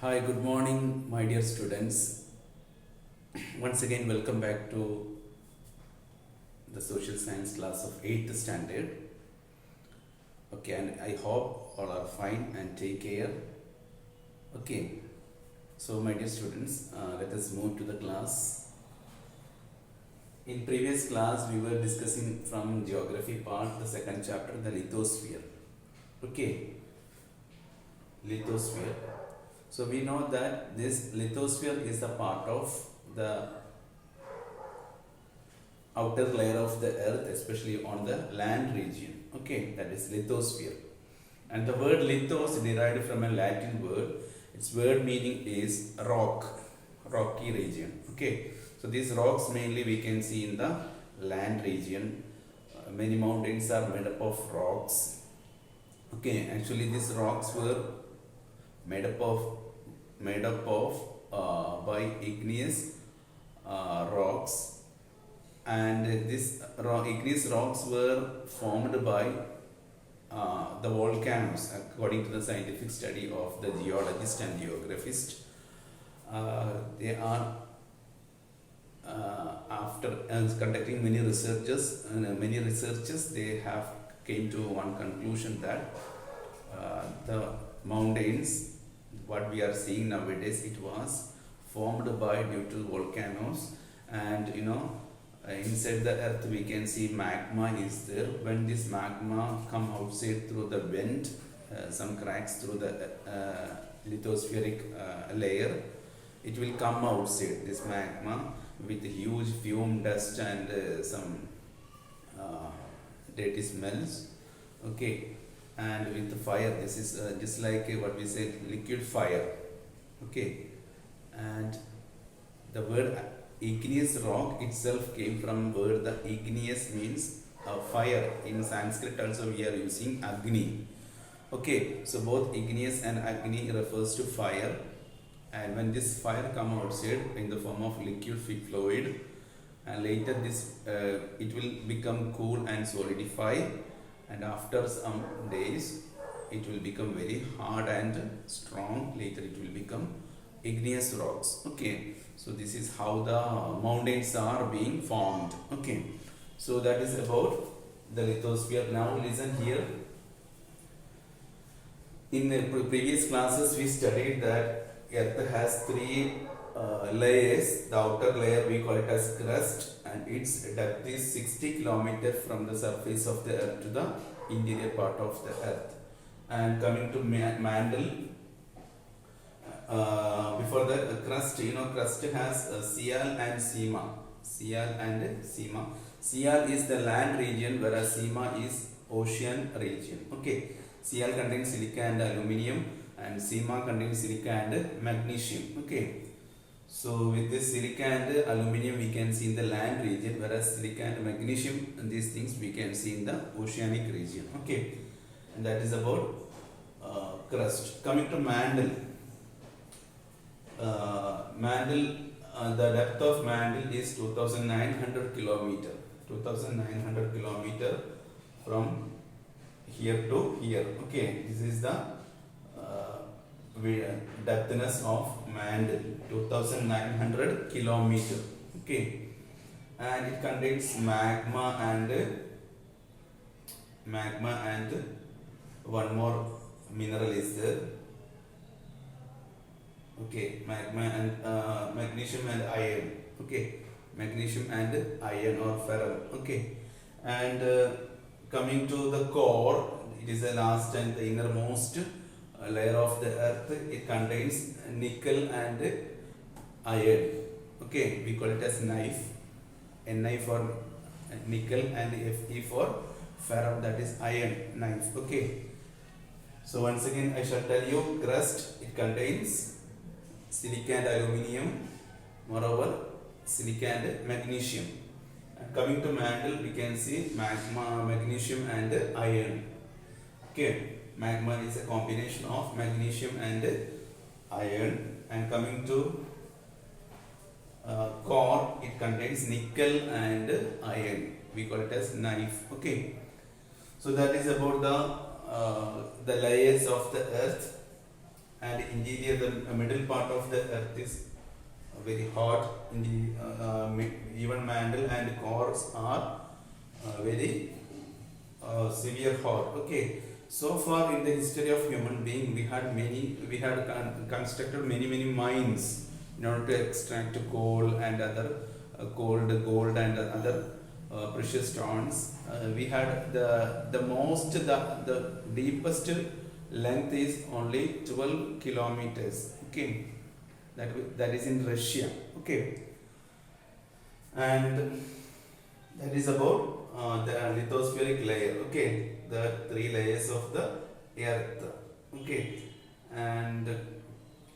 Hi, good morning, my dear students. Once again, welcome back to the social science class of 8th standard. Okay, and I hope all are fine and take care. Okay, so my dear students, let us move to the class. In previous class, we were discussing from geography part, the second chapter, the lithosphere. Okay, lithosphere. So we know that this lithosphere is a part of the outer layer of the earth, especially on the land region. Okay, that is lithosphere. And the word lithos is derived from a Latin word. Its word meaning is rock, rocky region. Okay, so these rocks mainly we can see in the land region. Many mountains are made up of rocks. Okay, actually these rocks were made up of by igneous rocks, and these igneous rocks were formed by the volcanoes according to the scientific study of the geologist and geographist. They are after conducting many researches, they have came to one conclusion that the mountains what we are seeing nowadays, it was formed by due to volcanoes, and inside the earth we can see magma is there. When this magma come outside through the vent, some cracks through the lithospheric layer, it will come outside this magma with huge fume, dust, and some dirty smells. Okay, and with the fire, this is just like what we say, liquid fire. Okay, and the word igneous rock itself came from word the igneous means fire. In Sanskrit also we are using agni. Okay, so both igneous and agni refers to fire, and when this fire come outside in the form of liquid fluid, and later this it will become cool and solidify, and after some days it will become very hard and strong. Later it will become igneous rocks. Okay, so this is how the mountains are being formed. Okay, so that is about the lithosphere. Now listen here. In the previous classes we studied that earth has three layers. The outer layer we call it as crust, and its depth is 60 kilometers from the surface of the earth to the interior part of the earth. And coming to mantle, before the crust, crust has Sial and Sima. Sial and Sima. Sial is the land region, whereas Sima is ocean region. Okay, Sial contains silica and aluminium, and Sima contains silica and magnesium. Okay, so with this silica and aluminium we can see in the land region, whereas silica and magnesium and these things we can see in the oceanic region. Okay, and that is about crust. Coming to mantle, the depth of mantle is 2900 kilometer. 2900 kilometer from here to here. Okay, this is the depthness of mantle, 2900 kilometer. Okay, and it contains magma and one more mineral is there. Okay, magma and magnesium and iron. Okay, magnesium and iron or ferrum. Okay, and coming to the core, it is the last and the innermost layer of the earth. It contains nickel and iron. Okay, we call it as knife. Ni for nickel and Fe for ferrum, that is iron, knife. Okay, so once again I shall tell you, crust, it contains silica and aluminium, moreover silica and magnesium. And coming to mantle, we can see magma, magnesium and iron. Okay, magma is a combination of magnesium and iron. And coming to core, it contains nickel and iron. We call it as knife. Okay, so that is about the layers of the earth. and interior, the middle part of the earth is very hot in the even mantle and cores are very severe hot. Okay, so far in the history of human being, we had constructed many mines in order to extract coal and other gold and other precious stones. We had the deepest length is only 12 kilometers. Okay, that is in Russia. Okay, and that is about the lithospheric layer. Okay, the three layers of the earth. Okay, and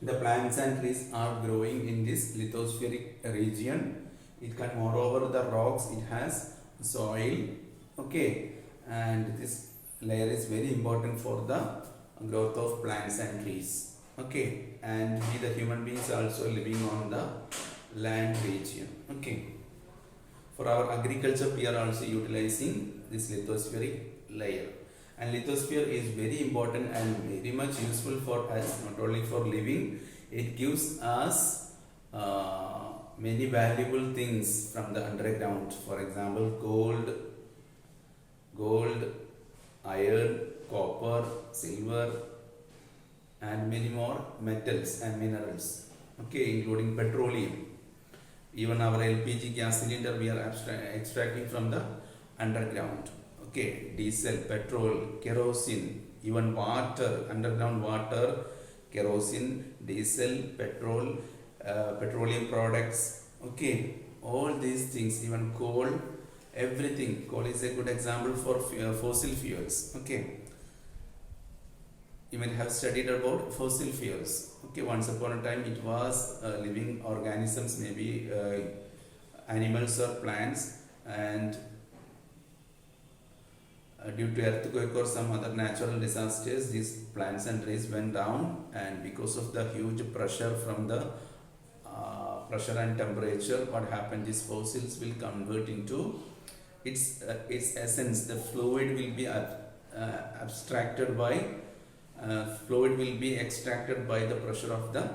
the plants and trees are growing in this lithospheric region. It can, moreover, the rocks, it has soil. Okay, and this layer is very important for the growth of plants and trees. Okay, and we the human beings also living on the land region. Okay, for our agriculture we are also utilizing this lithospheric layer, and lithosphere is very important and very much useful for us, not only for living. It gives us many valuable things from the underground. For example, gold, iron, copper, silver, and many more metals and minerals. Okay, including petroleum. Even our LPG gas cylinder we are extracting from the underground. Okay, diesel, petrol, kerosene, even water, underground water, kerosene, diesel, petrol, petroleum products. Okay, all these things, even coal, everything. Coal is a good example for fossil fuels. Okay, you might have studied about fossil fuels. Okay, once upon a time it was living organisms, maybe animals or plants, and due to earthquake or some other natural disasters, these plants and trees went down, and because of the huge pressure from the pressure and temperature, what happened is fossils will convert into its essence. The fluid will be abstracted by fluid will be extracted by the pressure of the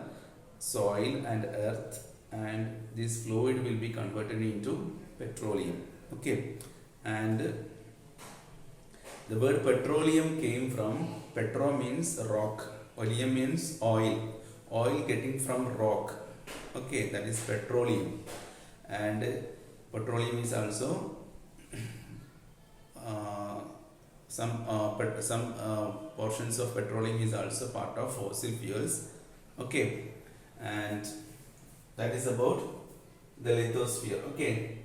soil and earth, and this fluid will be converted into petroleum. Okay, and the word petroleum came from petro means rock, oleum means oil getting from rock. Okay, that is petroleum, and petroleum is also some portions of petroleum is also part of fossil fuels. Okay, and that is about the lithosphere. Okay,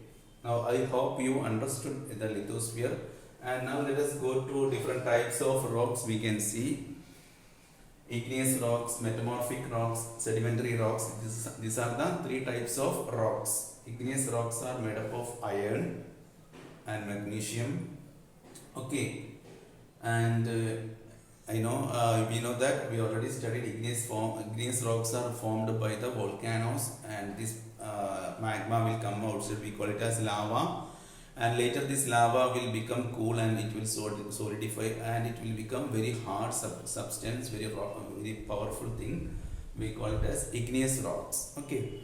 now I hope you understood the lithosphere, and now let us go to different types of rocks. We can see igneous rocks, metamorphic rocks, sedimentary rocks. These are the three types of rocks. Igneous rocks are made up of iron and magnesium. Okay, and we know that we already studied igneous rocks are formed by the volcanoes, and this magma will come out, so we call it as lava, and later this lava will become cool and it will solidify and it will become very hard substance, very powerful thing. We call it as igneous rocks. Okay,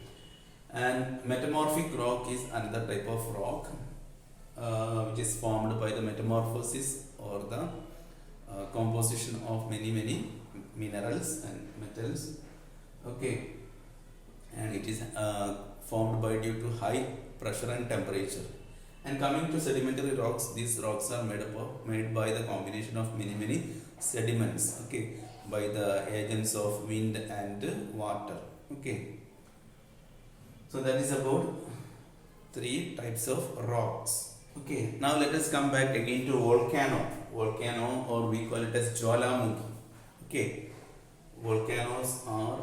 and metamorphic rock is another type of rock which is formed by the metamorphosis or the composition of many minerals and metals. Okay, and it is formed by due to high pressure and temperature. And coming to sedimentary rocks, these rocks are made by the combination of many sediments. Okay, by the agents of wind and water. Okay, so that is about three types of rocks. Okay, now let us come back again to volcano, or we call it as Jwalamukhi. Okay, volcanoes are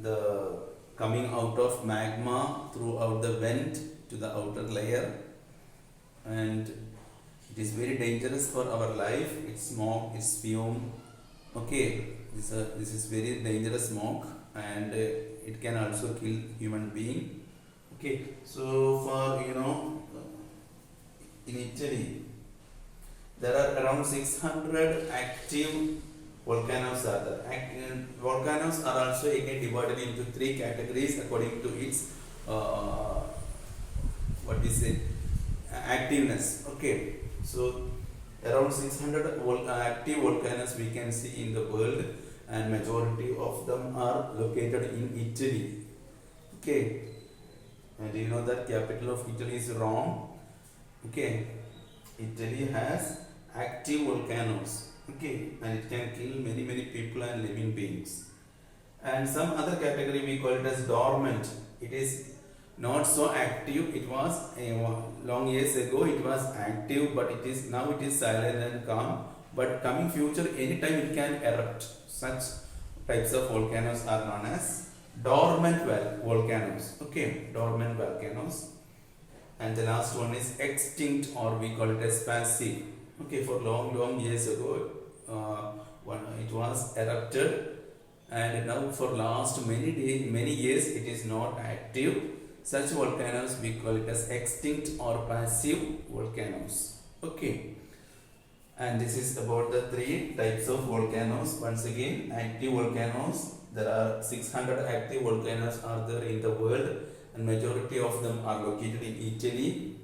the coming out of magma throughout the vent to the outer layer, and it is very dangerous for our life. It's smoke, it's fume. Okay, this is very dangerous smoke, and it can also kill human being. Okay, so for in Italy There are around 600 active volcanoes are there. Volcanoes are also again divided into three categories according to its what we say activeness. Okay, so around 600 active volcanoes we can see in the world, and majority of them are located in Italy. Okay, and you know that capital of Italy is Rome. Okay, Italy has active volcanoes. Okay, and it can kill many people and living beings. And some other category we call it as dormant. It is not so active. It was long years ago it was active, but it is now it is silent and calm. But coming future, anytime it can erupt. Such types of volcanoes are known as dormant volcanoes. Okay, dormant volcanoes. And the last one is extinct, or we call it as passive. Okay, for long years ago, it was erupted, and now for last many years it is not active. Such volcanoes we call it as extinct or passive volcanoes. Okay, and this is about the three types of volcanoes. Once again, active volcanoes, there are 600 active volcanoes are there in the world, and majority of them are located in Italy.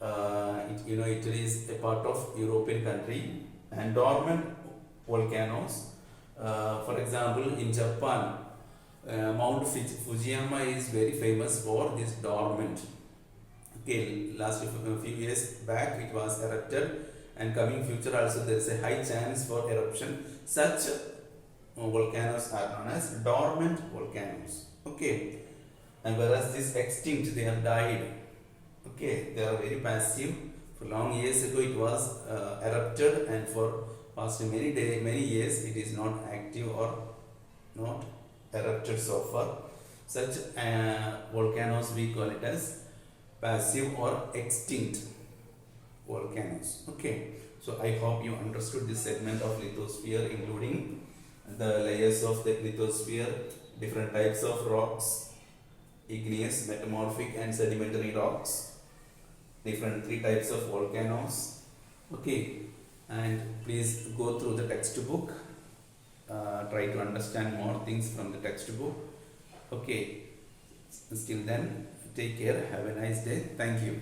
Italy is a part of European country. And dormant volcanoes, for example, in Japan, Mount Fujiyama is very famous for this dormant. Okay, last few years back it was erupted, and coming future also there is a high chance for eruption. Such volcanoes are known as dormant volcanoes. Okay, and whereas this extinct, they have died. Okay, they are very passive. For long years ago it was erupted, and for past many years it is not active or not erupted so far. Such volcanoes we call it as passive or extinct volcanoes. Okay, so I hope you understood this segment of lithosphere, including the layers of the lithosphere, different types of rocks, igneous, metamorphic and sedimentary rocks, different three types of volcanoes. Okay, and please go through the textbook, try to understand more things from the textbook. Okay, till then, take care, have a nice day, thank you.